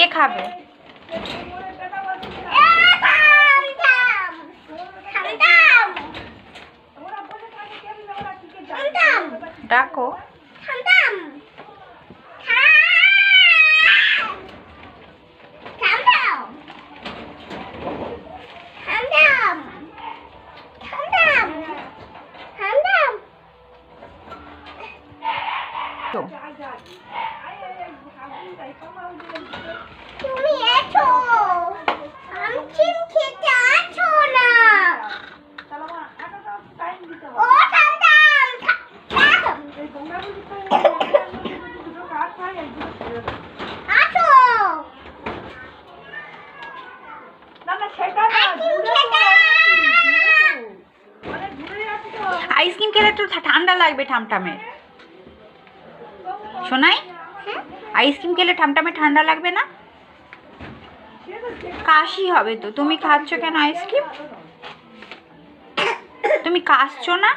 কে খাবে? ডাকো। তুমি এসো, আমচিম খেতে আছো না। ও থামতাম আছো আইসক্রিম খেলে তো ঠান্ডা লাগবে ঠামঠামে। শোনাই, আইসক্রিম খেলে ঠামঠামে ঠান্ডা লাগবে না? কাশি হবে তো। তুমি খাচ্ছ কেন আইসক্রিম? তুমি কাশছো না?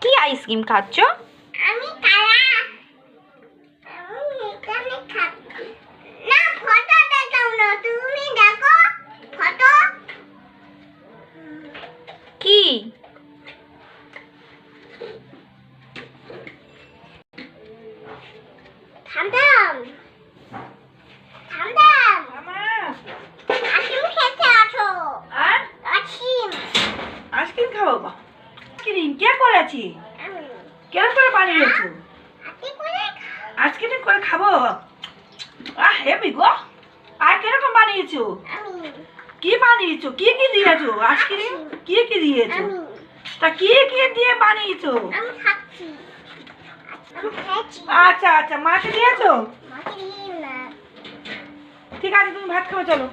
কি আইসক্রিম খাচ্ছ? আমি কালা, আমি এখানে খাচ্ছি না। ফটো দেখাও না, তুমি দেখো ফটো। কি? থামতাম থামতাম আইসক্রিম খেতে আছো? আর আইসক্রিম আইসক্রিম খাবো? বা আইসক্রিম কে করেছি? আমি কেন করে বানিয়েছো? হাতে করে আইসক্রিম করে খাবো? হেবি গো। আর কিরকম বানিয়েছো? আমি কি বানিয়েছো? কি কি দিয়েছো? আইসক্রিম কি কি দিয়েছো? আমি তা কি কি দিয়ে বানিয়েছো? আমি খাচ্ছি, আমি খাচ্ছি। আচ্ছা আচ্ছা, মাকে দিয়েছো? মাকে দিই না। ঠিক আছে, তুমি ভাত খাবে, চলো।